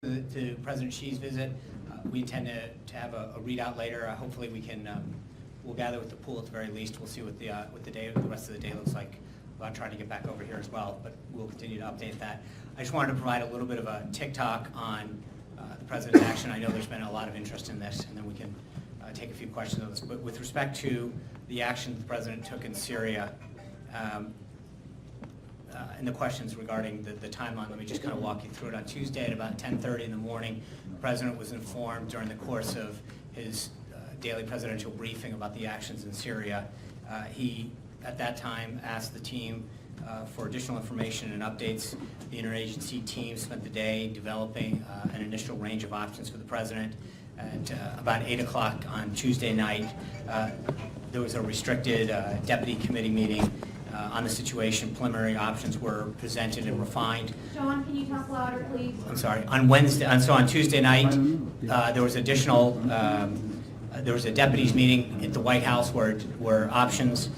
to President Xi's visit. We intend to have a readout later. Hopefully we can, we'll gather with the pool at the very least. We'll see what the rest of the day looks like. I'll try to get back over here as well, but we'll continue to update that. I just wanted to provide a little bit of a tick-tock on the President's action. I know there's been a lot of interest in this, and then we can take a few questions on this. But with respect to the action the President took in Syria, and the questions regarding the timeline, let me just kind of walk you through it. On Tuesday at about 10:30 in the morning, the President was informed during the course of his daily presidential briefing about the actions in Syria. He, at that time, asked the team for additional information and updates. The interagency team spent the day developing an initial range of options for the President. At about 8 o'clock on Tuesday night, there was a restricted deputy committee meeting on the situation. Preliminary options were presented and refined. Sean, can you talk louder, please? I'm sorry. On Wednesday, so on Tuesday night, there was additional. There was a deputies meeting at the White House where options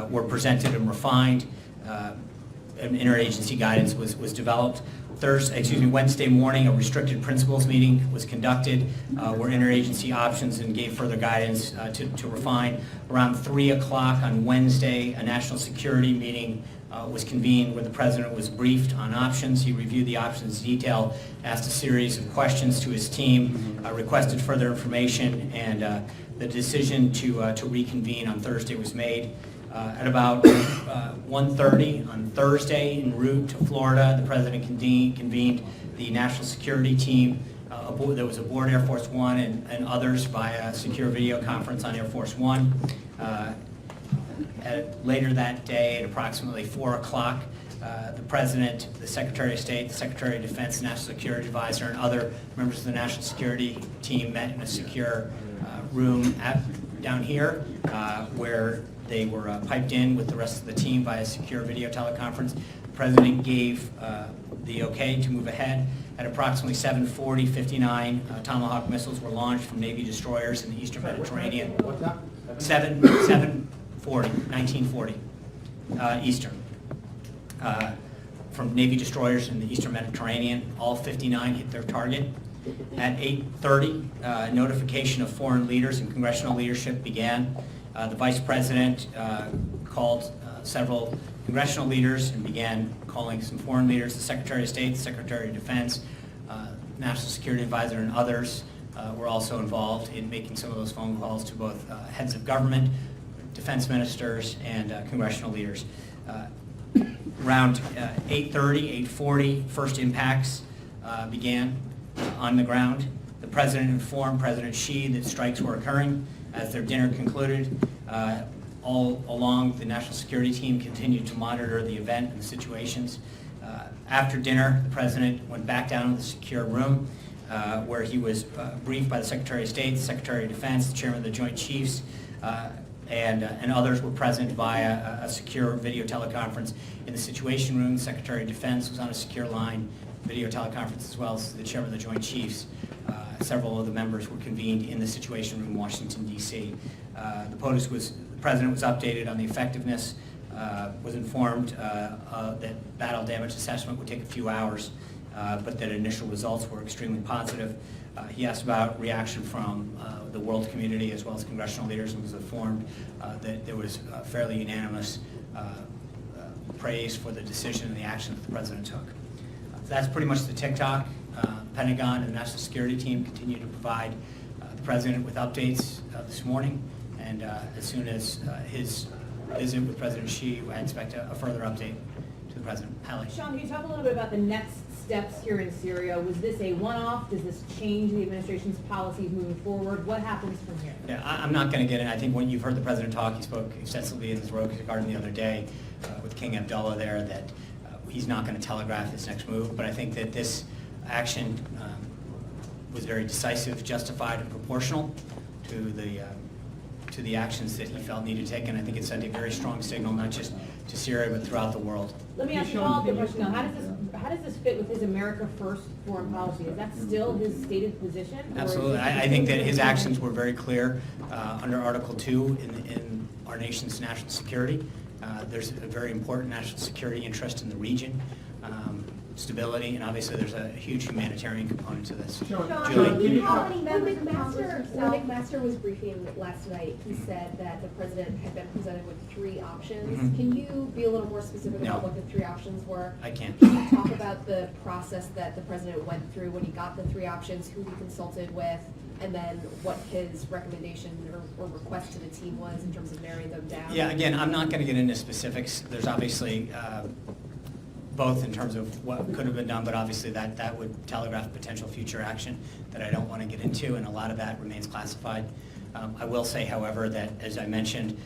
were presented and refined. An interagency guidance was developed. Wednesday morning, a restricted principals meeting was conducted where interagency options and gave further guidance to refine. Around 3 o'clock on Wednesday, a national security meeting was convened where the President was briefed on options. He reviewed the options in detail, asked a series of questions to his team, requested further information, and the decision to reconvene on Thursday was made. At about 1:30 on Thursday, en route to Florida, the President convened the national security team. There was aboard Air Force One and others via secure video conference on Air Force One. Later that day, at approximately 4 o'clock, the President, the Secretary of State, the Secretary of Defense, the National Security Advisor, and other members of the national security team met in a secure room down here where they were piped in with the rest of the team via secure video teleconference. The President gave the okay to move ahead. At approximately 7:40, 59 Tomahawk missiles were launched from Navy destroyers in the Eastern Mediterranean. What's that? 1940 Eastern. From Navy destroyers in the Eastern Mediterranean. All 59 hit their target. At 8:30, notification of foreign leaders and congressional leadership began. The Vice President called several congressional leaders and began calling some foreign leaders. The Secretary of State, the Secretary of Defense, National Security Advisor, and others were also involved in making some of those phone calls to both heads of government, defense ministers, and congressional leaders. Around 8:30, 8:40, first impacts began on the ground. The President informed President Xi that strikes were occurring. As their dinner concluded, all along the national security team continued to monitor the event and the situations. After dinner, the President went back down to the secure room where he was briefed by the Secretary of State, the Secretary of Defense, the Chairman of the Joint Chiefs, and others were present via a secure video teleconference in the Situation Room. The Secretary of Defense was on a secure line, video teleconference, as well as the Chairman of the Joint Chiefs. Several of the members were convened in the Situation Room in Washington, D.C. The President was updated on the effectiveness, was informed that battle damage assessment would take a few hours, but that initial results were extremely positive. He asked about reaction from the world community as well as congressional leaders, and was informed that there was fairly unanimous praise for the decision and the action that the President took. So that's pretty much the tick-tock. Pentagon and the National Security Team continue to provide the President with updates this morning, and as soon as his visit with President Xi, I expect a further update to the President. Hallie. Sean, can you talk a little bit about the next steps here in Syria? Was this a one-off? Does this change the administration's policies moving forward? What happens from here? Yeah, I'm not going to get in. I think when you've heard the President talk, he spoke extensively in his Rose Garden the other day with King Abdullah there, that he's not going to telegraph his next move, but I think that this action was very decisive, justified, and proportional to the actions that he felt needed to take, and I think it sent a very strong signal, not just to Syria, but throughout the world. Let me ask you a follow-up question now. How does this fit with his America First foreign policy? Is that still his stated position? Absolutely. I think that his actions were very clear under Article 2 in our nation's national security. There's a very important national security interest in the region. stability, and obviously there's a huge humanitarian component to this. Sean, Julie? how When McMaster was briefing last night, he said that the president had been presented with 3 options. Mhm. Can you be a little more specific about No. what the 3 options were? I can't. Can you talk about the process that the president went through when he got the 3 options, who he consulted with, and then what his recommendation or request to the team was in terms of narrowing them down? Yeah, again, I'm not going to get into specifics. There's obviously both in terms of what could have been done, but obviously that would telegraph potential future action that I don't want to get into, and a lot of that remains classified. I will say, however, that as I mentioned,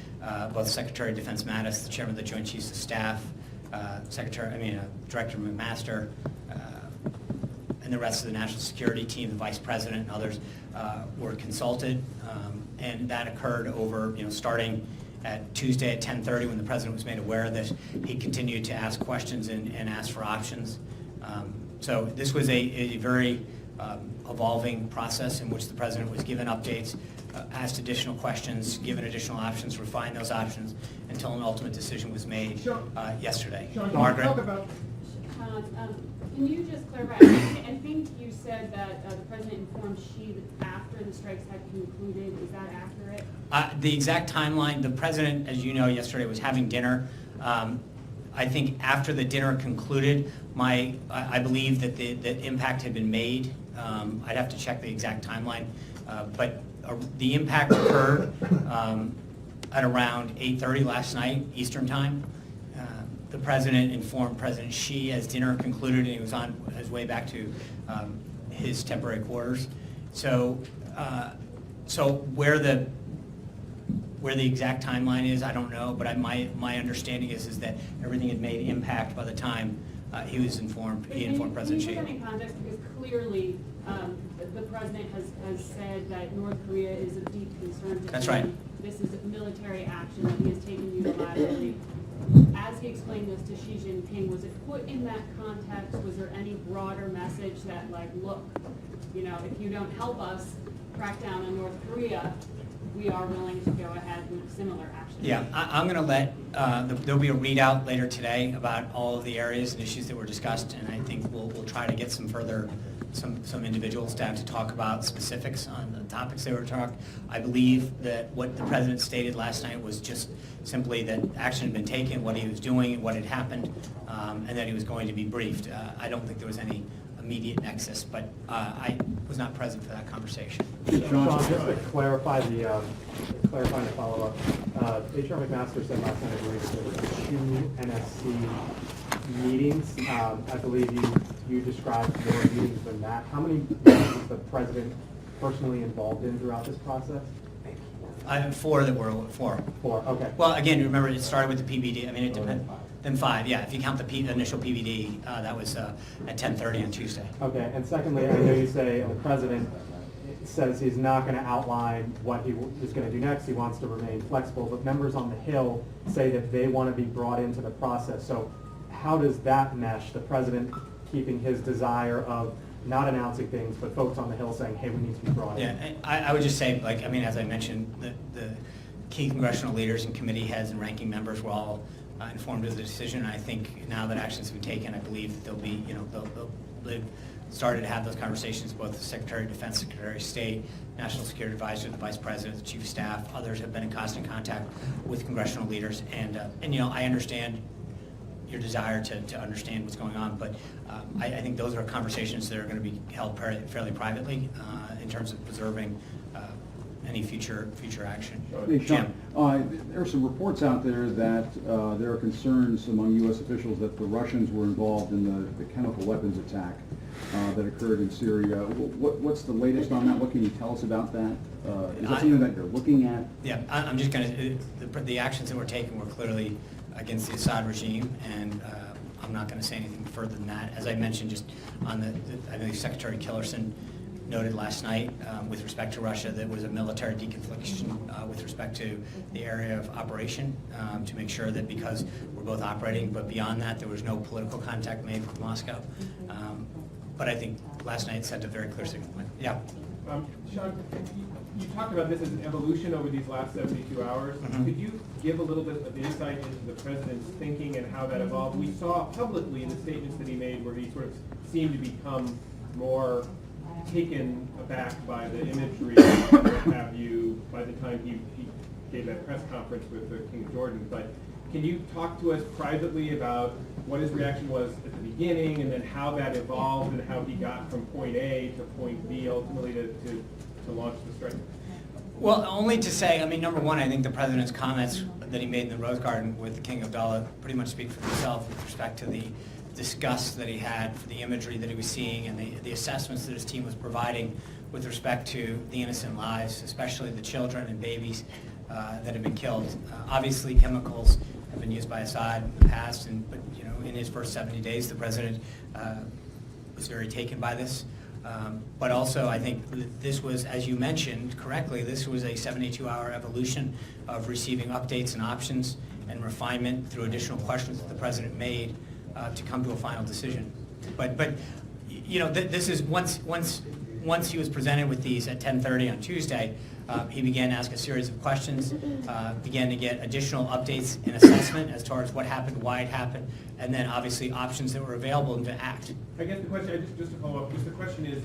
both Secretary of Defense Mattis, the Chairman of the Joint Chiefs of Staff, Director McMaster, and the rest of the national security team, the Vice President and others were consulted, and that occurred over, starting at Tuesday at 10:30 when the President was made aware that he continued to ask questions and ask for options. So this was a very evolving process in which the President was given updates, asked additional questions, given additional options, refined those options until an ultimate decision was made yesterday. Sean, Margaret? talk about, Can you just clarify? I think you said that the president informed Xi after the strikes had concluded. Is that accurate? The exact timeline, the President, as you know, yesterday was having dinner. I think after the dinner concluded, I believe that the impact had been made. I'd have to check the exact timeline, but the impact occurred at around 8:30 last night, Eastern Time. The President informed President Xi as dinner concluded, and he was on his way back to his temporary quarters. So where the exact timeline is, I don't know, but my understanding is that everything had made impact by the time he was informed. He informed President Xi. Can you put that in context? Because clearly the president has said that North Korea is of deep concern to him. That's right. This is a military action that he has taken unilaterally. As he explained this to Xi Jinping, was it put in that context? Was there any broader message that, like, look, if you don't help us crack down on North Korea, we are willing to go ahead with similar action? Yeah, I'm going to let, there'll be a readout later today about all of the areas and issues that were discussed, and I think we'll try to get some individuals down to talk about specifics on the topics they were talking. I believe that what the President stated last night was just simply that action had been taken, what he was doing, what had happened, and that he was going to be briefed. I don't think there was any immediate nexus, but I was not present for that conversation. Sean, just to clarify clarifying the follow-up, HR McMaster said last night, I believe, that there were 2 NSC meetings. I believe you described more meetings than that. How many meetings was the President personally involved in throughout this process? 4 that were 4. 4, okay. Well, again, remember, it started with the PBD. I mean, it depends. Then 5, yeah. If you count the initial PBD, that was at 10:30 on Tuesday. Okay, and secondly, I know you say the President says he's not going to outline what he is going to do next. He wants to remain flexible, but members on the Hill say that they want to be brought into the process. So how does that mesh, the President keeping his desire of not announcing things, but folks on the Hill saying, hey, we need to be brought in? Yeah, I would just say, as I mentioned, the key congressional leaders and committee heads and ranking members were all informed of the decision. And I think now that actions have been taken, I believe that they'll be, they've started to have those conversations. Both the Secretary of Defense, Secretary of State, National Security Advisor, the Vice President, the Chief of Staff, others have been in constant contact with congressional leaders. And I understand your desire to understand what's going on, but I think those are conversations that are going to be held fairly privately in terms of preserving any future action. Hey, Jim? There are some reports out there that there are concerns among U.S. officials that the Russians were involved in the chemical weapons attack that occurred in Syria. What's the latest on that? What can you tell us about that? Is that something that you're looking at? Yeah, I'm just going to, the actions that were taken were clearly against the Assad regime, and I'm not going to say anything further than that. As I mentioned, just on I believe Secretary Tillerson noted last night with respect to Russia that was a military deconfliction with respect to the area of operation to make sure that because we're both operating, but beyond that, there was no political contact made with Moscow. But I think last night sent a very clear signal. Yeah. Sean, you talked about this as an evolution over these last 72 hours. Mhm. Could you give a little bit of insight into the president's thinking and how that evolved? We saw publicly in the statements that he made where he sort of seemed to become more taken aback by the imagery, what have you, by the time he gave that press conference with the King of Jordan. But can you talk to us privately about what his reaction was at the beginning, and then how that evolved, and how he got from point A to point B ultimately to launch the strike? Well, only to say, I mean, number one, I think the president's comments that he made in the Rose Garden with King Abdullah pretty much speak for themselves with respect to the disgust that he had for the imagery that he was seeing and the assessments that his team was providing with respect to the innocent lives, especially the children and babies that have been killed. Obviously, chemicals have been used by Assad in the past, but in his first 70 days, the president was very taken by this. But also, I think this was, as you mentioned correctly, this was a 72-hour evolution of receiving updates and options and refinement through additional questions that the president made to come to a final decision. But this is once he was presented with these at 10:30 on Tuesday, he began to ask a series of questions, began to get additional updates and assessment as far as what happened, why it happened, and then obviously options that were available to act. I guess the question, just to follow up, the question is,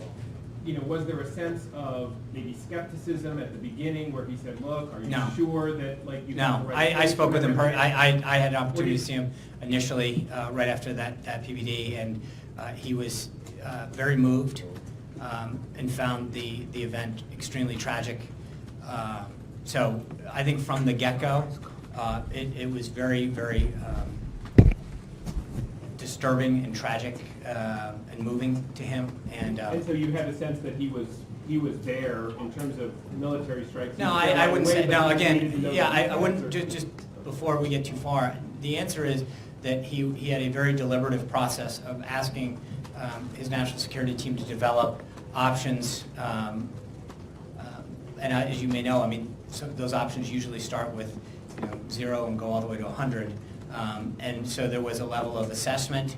was there a sense of maybe skepticism at the beginning where he said, look, are you No. sure that you have No, the right I spoke with him, information? I had an opportunity to see him initially, right after that PBD, and he was very moved and found the event extremely tragic. So I think from the get-go, it was very, very disturbing and tragic and moving to him. And So you had a sense that he was there in terms of military strikes? no, He was there I right wouldn't away, say, but no, he needed to again, know yeah, the I wouldn't, details, or- just before we get too far, the answer is that he had a very deliberative process of asking his national security team to develop options, and as you may know, I mean, those options usually start with 0 and go all the way to 100. And so there was a level of assessment,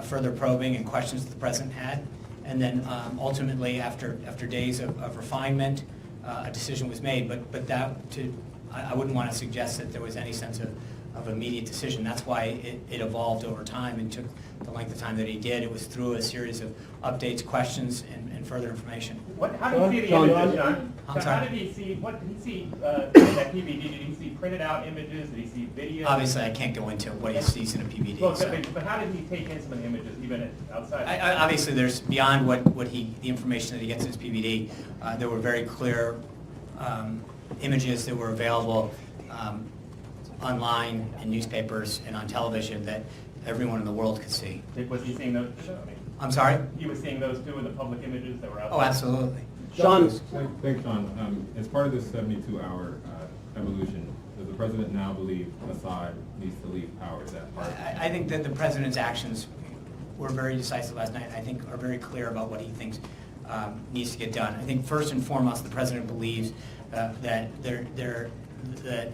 further probing and questions that the president had. And then ultimately, after days of refinement, a decision was made. But I wouldn't want to suggest that there was any sense of immediate decision. That's why it evolved over time and took the length of time that he did. It was through a series of updates, questions, and further information. How did he see the Sean, images, John? I'm So sorry? How did he see, what did he see in that PVD? Did he see printed out images? Did he see video? Obviously, I can't go into what he sees in a PBD. Well, so. but how did he take in some of the images, even outside? Obviously, there's beyond the information that he gets in his PBD. There were very clear images that were available online in newspapers and on television that everyone in the world could see. Was he seeing those too? I mean, I'm sorry? he was seeing those too in the public images that were out Oh, there? absolutely. Sean. Thanks, Sean. As part of this 72-hour evolution, does the president now believe Assad needs to leave power? Is that part? I think that the president's actions were very decisive last night. I think are very clear about what he thinks needs to get done. I think first and foremost, the president believes that the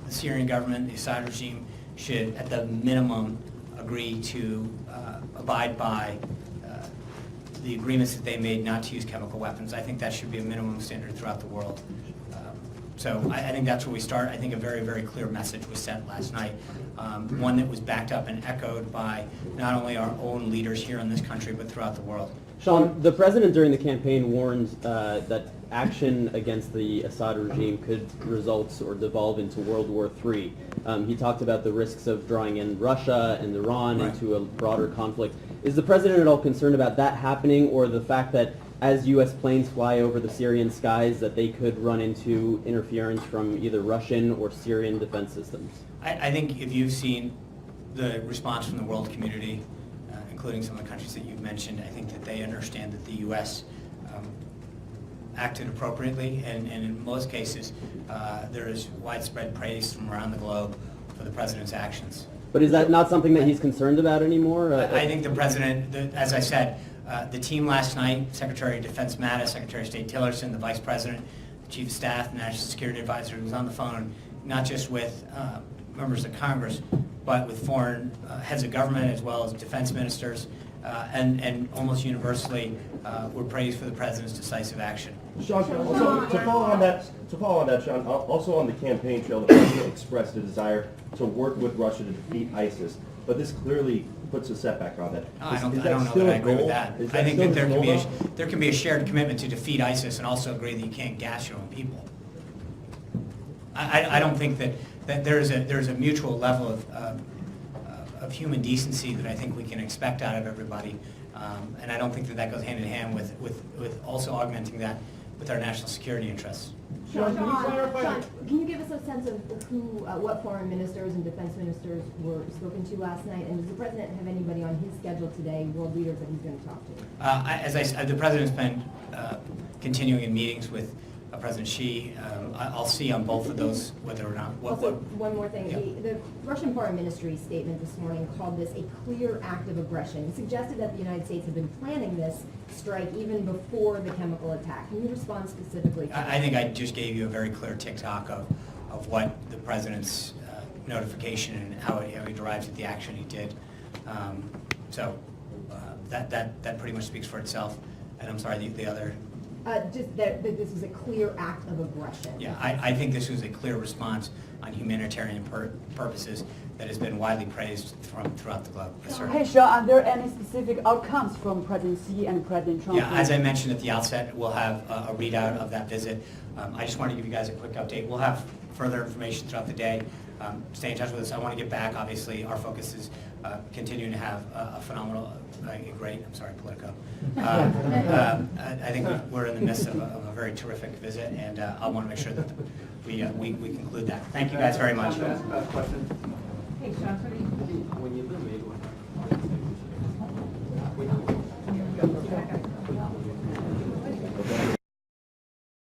Syrian government, the Assad regime, should at the minimum agree to abide by the agreements that they made not to use chemical weapons. I think that should be a minimum standard throughout the world. So I think that's where we start. I think a very, very clear message was sent last night, one that was backed up and echoed by not only our own leaders here in this country, but throughout the world. Sean, the president during the campaign warned that action against the Assad regime could result or devolve into World War III. He talked about the risks of drawing in Russia and Iran Right. into a broader conflict. Is the president at all concerned about that happening, or the fact that as U.S. planes fly over the Syrian skies that they could run into interference from either Russian or Syrian defense systems? I think if you've seen the response from the world community, including some of the countries that you've mentioned, I think that they understand that the U.S. Acted appropriately, and in most cases, there is widespread praise from around the globe for the president's actions. But is that not something that he's concerned about anymore? I think the president, as I said, the team last night, Secretary of Defense Mattis, Secretary of State Tillerson, the Vice President, the Chief of Staff, the National Security Advisor, who was on the phone, not just with members of Congress, but with foreign heads of government as well as defense ministers and almost universally were praised for the president's decisive action. Sean, also, to follow on that, Sean, also on the campaign trail, the president expressed a desire to work with Russia to defeat ISIS, but this clearly puts a setback on that. I don't Is know still that I a agree with goal? that. Is I think still that his goal, though? there can be a shared commitment to defeat ISIS and also agree that you can't gas your own people. I don't think that there's a mutual level of human decency that I think we can expect out of everybody. And I don't think that goes hand in hand with also augmenting that with our national security interests. Sean, can you give us a sense of who, what foreign ministers and defense ministers were spoken to last night? And does the president have anybody on his schedule today, world leaders that he's going to talk to? As I said, the president's been continuing in meetings with President Xi. I'll see on both of those whether or not. Also, one more thing. Yeah. The Russian Foreign Ministry statement this morning called this a clear act of aggression. It suggested that the United States had been planning this strike even before the chemical attack. Can you respond specifically to that? I think I just gave you a very clear tick-tock of what the president's notification and how he derives at the action he did. That pretty much speaks for itself. And I'm sorry, the other. Just that this was a clear act of aggression. Yeah, I think this was a clear response on humanitarian purposes that has been widely praised throughout the globe. Yes, sir. Hey, Sean, are there any specific outcomes from President Xi and President Trump? Yeah, as I mentioned at the outset, we'll have a readout of that visit. I just want to give you guys a quick update. We'll have further information throughout the day. Stay in touch with us. I want to get back. Obviously, our focus is continuing to have a phenomenal, Politico. I think we're in the midst of a very terrific visit, and I want to make sure that we conclude that. Thank you guys very much. Hey, Sean, what do you? When you